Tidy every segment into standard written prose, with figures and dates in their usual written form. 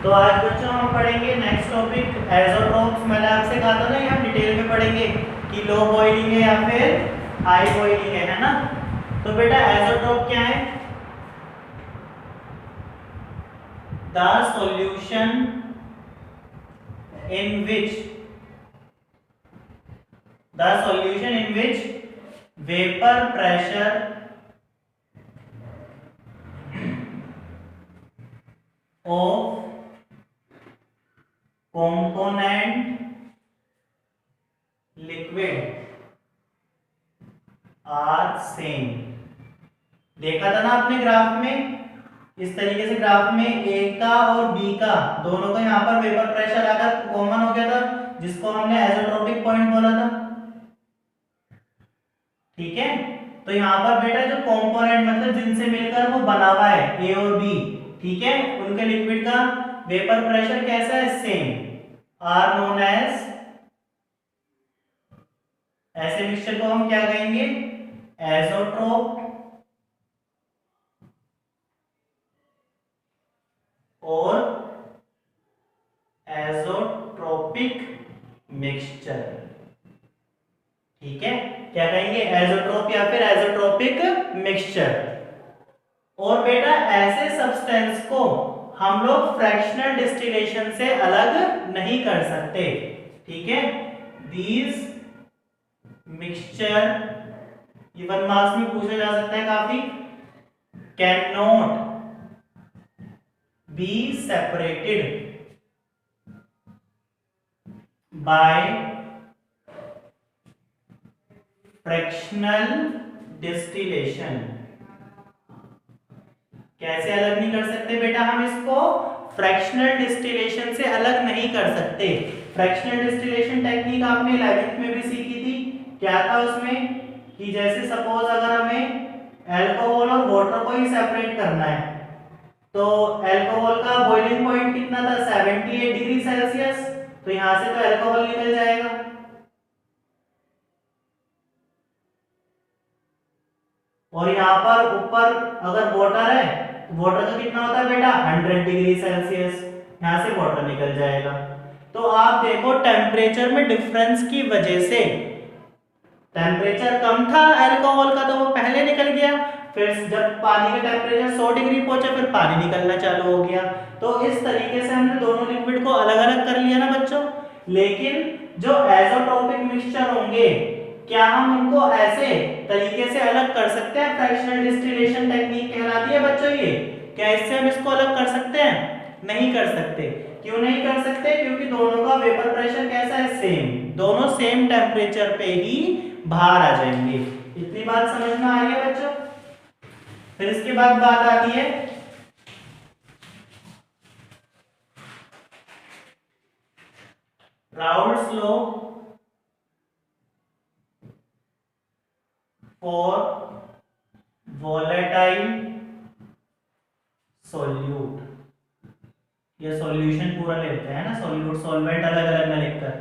तो आज बच्चों हम पढ़ेंगे नेक्स्ट टॉपिक एज़ोट्रोप्स। मैंने आपसे कहा था ना ये हम डिटेल में पढ़ेंगे कि लो बॉइलिंग है या फिर हाई बॉइलिंग है ना। तो बेटा एज़ोट्रोप क्या है? The solution in which vapor pressure of component liquid are same। देखा था ना आपने ग्राफ में, इस तरीके से ग्राफ में ए का और बी का दोनों का यहाँ पर वेपर प्रेशर आकर कॉमन हो गया था, जिसको हमने एज़ोट्रोपिक पॉइंट बोला था। ठीक है, तो यहाँ पर बेटा जो कंपोनेंट मतलब जिनसे मिलकर वो बना हुआ है ए और बी, ठीक है, उनके लिक्विड का वेपर प्रेशर कैसा है? सेम। आर नोन एज, ऐसे मिक्सचर को हम क्या कहेंगे? एज़ोट्रोप और एज़ोट्रोपिक मिक्सचर। ठीक है, क्या कहेंगे? एज़ोट्रोप या फिर एज़ोट्रोपिक मिक्सचर। और बेटा ऐसे सब्सटेंस को हम लोग फ्रैक्शनल डिस्टिलेशन से अलग नहीं कर सकते। ठीक है, दीज मिक्सचर, ये 1 मार्क्स में पूछा जा सकता है काफी, can not be separated by fractional distillation। कैसे अलग नहीं कर सकते बेटा हम इसको? फ्रैक्शनल डिस्टिलेशन से अलग नहीं कर सकते। फ्रैक्शनल डिस्टिलेशन टेक्निक आपने 11th में भी सीखी थी। क्या था उसमें कि जैसे सपोज अगर हमें अल्कोहल और वाटर को ही सेपरेट करना है, तो अल्कोहल का बॉइलिंग पॉइंट कितना था? 78 डिग्री सेल्सियस। तो यहां से तो अल्कोहल निकल जाएगा, और यहां पर ऊपर अगर वाटर है तो वाटर का कितना होता है बेटा? 100 डिग्री सेल्सियस। यहां से वाटर निकल जाएगा। तो आप देखो टेम्परेचर में डिफरेंस की वजह से, टेम्परेचर कम था अल्कोहल का तो वो पहले निकल गया, फिर जब पानी का टेम्परेचर 100 डिग्री पहुंचा फिर पानी निकलना चालू हो गया। तो इस तरीके से हमने दोनों लिक्विड को अलग अलग कर लिया ना बच्चों। लेकिन जो एज़ोट्रोपिक मिक्सचर होंगे, क्या हम उनको ऐसे तरीके से अलग कर सकते हैं? फ्रैक्शनल डिस्टिलेशन टेक्निक कहलाती है बच्चों ये। क्या इससे हम इसको अलग कर सकते हैं? नहीं कर सकते। क्यों नहीं कर सकते? क्योंकि दोनों का वेपर प्रेशर कैसा है? सेम। दोनों सेम टेम्परेचर पे ही बाहर आ जाएंगे। इतनी बात समझ में आ रही है बच्चों? फिर इसके बाद बात आती है Raoult's law for volatile solute. ये सॉल्यूशन पूरा लेते हैं ना, सॉल्यूट सॉल्वेंट अलग अलग में लिखकर।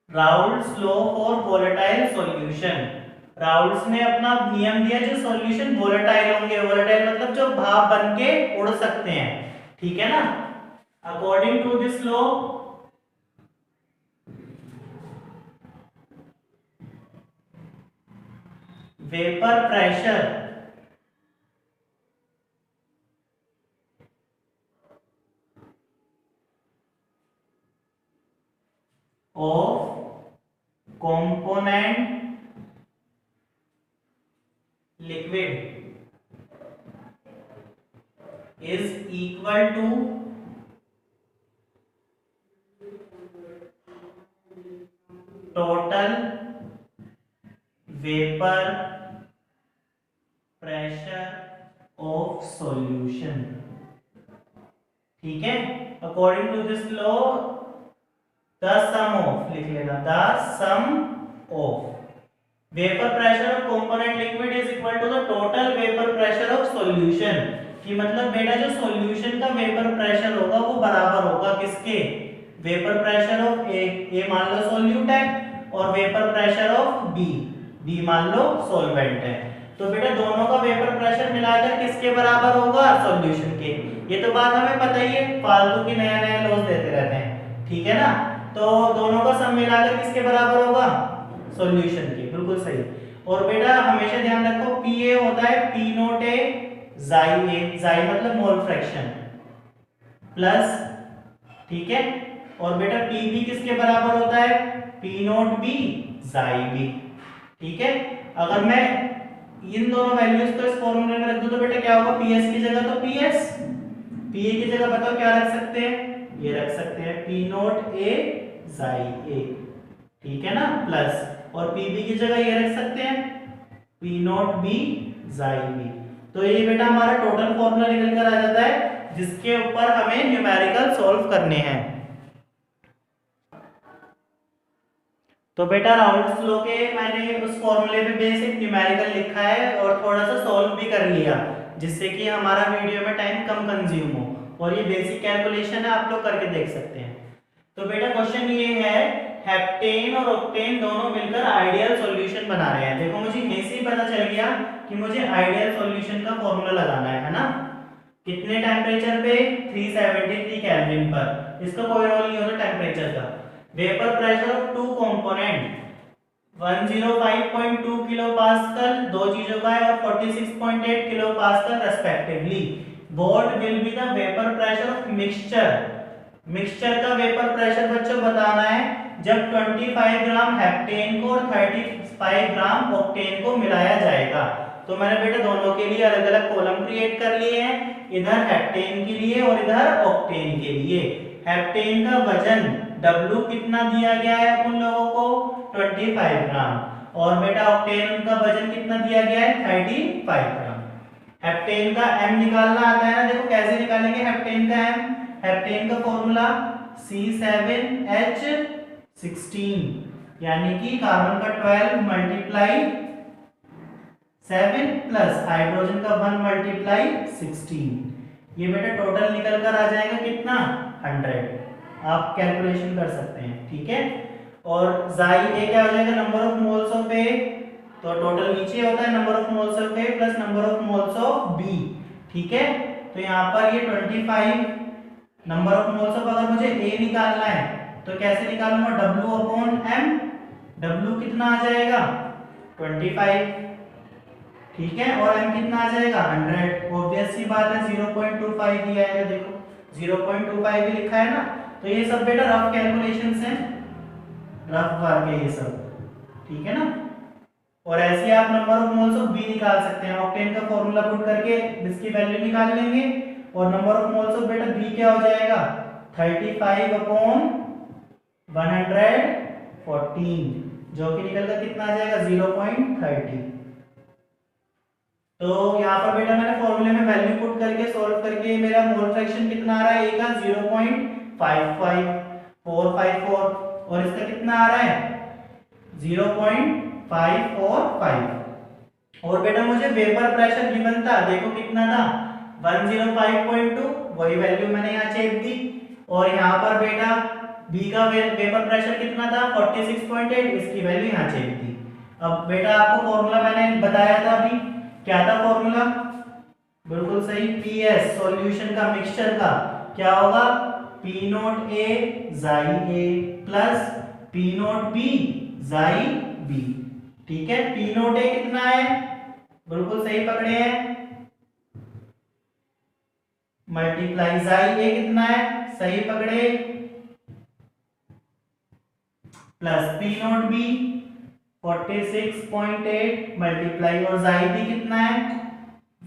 Raoult's law for volatile solution. Raoult's ने अपना नियम दिया जो सॉल्यूशन वोलेटाइल होंगे। वोलेटाइल मतलब जो भाप बन के उड़ सकते हैं। ठीक है ना? According to this law, vapour pressure of component liquid is equal to total vapor pressure of solution। ठीक है, according to this law the sum of, लिख लेना, the sum of vapor pressure of component liquid is equal to the total vapor pressure of solution। कि मतलब बेटा जो solution का vapour pressure होगा वो बराबर होगा किसके? वेपर प्रेशर ऑफ ए मान लो सॉल्यूट है, और वेपर प्रेशर ऑफ बी मान लो सॉल्वेंट है। तो बेटा दोनों का वेपर प्रेशर मिलाकर किसके बराबर होगा, सॉल्यूशन के। ये तो बात हमें पता ही है, फालतू की नया नया लॉस देते रहते हैं, ठीक है ना। तो दोनों का सम मिलाकर किसके बराबर होगा, सॉल्यूशन के, बिल्कुल सही। और बेटा हमेशा ध्यान रखो पी ए होता है पी नोट ए जाई ए, जाई मतलब मोल फ्रैक्शन, प्लस, ठीक है। और बेटा पी बी किसके बराबर होता है, पी नोट बी जाई बी, ठीक है। अगर मैं इन दोनों वैल्यूज को इस फॉर्मूले में रख दूं तो बेटा क्या होगा, पी एस की जगह तो पी एस, पी ए की जगह बताओ क्या रख सकते हैं, ये रख सकते हैं पी नोट ए जाई ए, ठीक है ना, प्लस, और पी बी की जगह ये रख सकते हैं पी नोट बी जाई बी। तो ये बेटा हमारा टोटल फॉर्मूला निकल कर आ जाता है जिसके ऊपर हमें न्यूमेरिकल सॉल्व करने हैं। तो बेटा राउल्ट्स लॉ के मैंने उस फॉर्मूले पे बेसिक न्यूमेरिकल लिखा है और थोड़ा सा सॉल्व भी कर लिया, जिससे कि हमारा वीडियो में टाइम कम कंज्यूम हो, और ये बेसिक कैलकुलेशन है, आप लोग करके देख सकते हैं। तो बेटा क्वेश्चन ये है, हेप्टेन और ऑक्टेन दोनों मिलकर आइडियल सॉल्यूशन बना रहे हैं। देखो मुझे यहीं से ही पता चल गया कि मुझे आइडियल सॉल्यूशन का फॉर्मूला लगाना है ना। कितने टेम्परेचर पे, 373 केल्विन पर, इसका कोई रोल नहीं होता टेम्परेचर का। Vapour pressure of two component 105.2 kilo pascal, दो चीजों का है, और 46.8 kilo pascal respectively. What will be the vapour pressure of mixture, mixture का वेपर प्रेशर बच्चों बताना है जब 25 ग्राम हेप्टेन को और 35 ग्राम ऑक्टेन को मिलाया जाएगा। तो मैंने बेटा दोनों के लिए अलग अलग कॉलम क्रिएट कर लिए हैं, इधर हेप्टेन के लिए और इधर ऑक्टेन के लिए। हेप्टेन का वजन W कितना दिया गया है उन लोगों को, 25 ग्राम, और बेटा ऑक्टेन का वजन कितना दिया गया है, 35 ग्राम। हेप्टेन का M निकालना आता है ना, देखो कैसे निकालेंगे हेप्टेन का M। हेप्टेन का फॉर्मूला C7H16, यानी कि कार्बन का 12 मल्टीप्लाई 7 प्लस हाइड्रोजन का 1 मल्टीप्लाई 16, ये बेटा टोटल निकल कर आ जाएगा कितना, 100। आप कैलकुलेशन कर सकते हैं, ठीक है। और जाई ए क्या हो जाएगा, number of moles of A, तो टोटल नीचे होता है number of moles of A plus number of moles of B, ठीक है। तो यहाँ पर ये 25 नंबर ऑफ मोल्स ऑफ, अगर मुझे ए निकालना है तो कैसे निकालूंगा, W अपॉन M, W कितना आ जाएगा 25, ठीक है, और M कितना आ जाएगा 100। ऑब्वियस सी बात है 0.25 दिया है, देखो 0.25 भी लिखा है ना। तो ये सब बेटा रफ कैलकुलेशंस हैं, रफ वर्क है ये सब, ठीक है ना। और ऐसे आप number of moles of B निकाल सकते हैं, ऑक्टेन का फॉर्मूला पुट करके इसकी वैल्यू निकाल लेंगे, और नंबर ऑफ मोल्स ऑफ बेटा बी क्या हो जाएगा 35 अपॉन 114, जो कि निकल कर कितना आ जाएगा 0.30। तो यहाँ पर बेटा मैंने फॉर्मूले में वैल्यू पुट करके सॉल्व करके मेरा मोल फ्रैक्शन कितना आ रहा है, ए का 0.55454, और इसका कितना आ रहा है 0.545। और बेटा मुझे वेपर प्रेशर गिवन था, देखो कितना था 105.2, वही वैल्यू मैंने यहाँ चेक दी। और यहाँ पर बेटा बी का वेपर प्रेशर कितना था 46.8, इसकी वैल्यू यहाँ चेक दी। अब बेटा आपको फॉर्मूला मैंने बताया था अभी, क्या था फॉर्मूला, बिल्कुल सही, पीएस सॉल्यूशन का मिक्सचर का क्या होगा, पी नोट ए जाई ए प्लस पी नोट बी जाई बी, ठीक है। पी नोट ए कितना है, बिल्कुल सही पकड़े हैं, मल्टीप्लाई जाई ए कितना है, सही पकड़े, plus P naught B 46.8 multiply, और जाई बी कितना है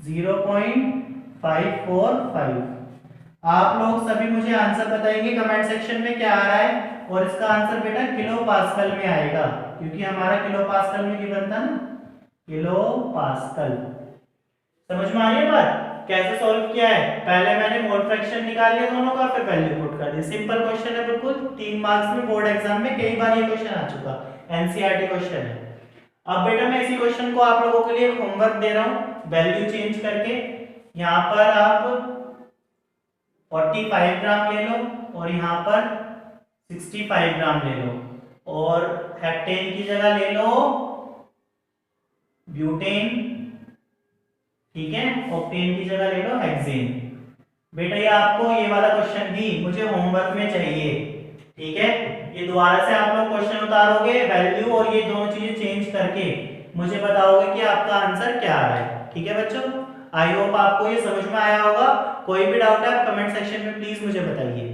0.545। आप लोग सभी मुझे आंसर बताएंगे कमेंट सेक्शन में क्या आ रहा है, और इसका आंसर बेटा किलो पास्कल में आएगा, क्योंकि हमारा किलो पास्कल में गिवन था ना, किलो पास्कल। समझ में आ रही है बात, कैसे सॉल्व किया है, पहले मैंने मोल फ्रैक्शन निकाल लिया दोनों का, फिर वैल्यू पुट कर दी। सिंपल क्वेश्चन है बिल्कुल, 3 मार्क्स में बोर्ड एग्जाम में कई बार ये क्वेश्चन आ चुका, एनसीईआरटी क्वेश्चन है। अब बेटा मैं इसी क्वेश्चन को आप लोगों के लिए होमवर्क दे रहा हूं, वैल्यू चेंज करके। यहां पर आप 45 ग्राम ले लो और यहां पर 65 ग्राम ले लो, और हेप्टेन की जगह ले लो ब्यूटेन, ठीक है, ऑक्टेन की जगह ले लो हेक्सेन। बेटा ये आपको ये वाला क्वेश्चन भी मुझे होमवर्क में चाहिए, ठीक है। ये दोबारा से आप लोग क्वेश्चन उतारोगे, वैल्यू और ये दोनों चीजें चेंज करके मुझे बताओगे कि आपका आंसर क्या आ रहा है, ठीक है बच्चों। आई होप आपको ये समझ में आया होगा। कोई भी डाउट है आप कमेंट सेक्शन में प्लीज मुझे बताइए।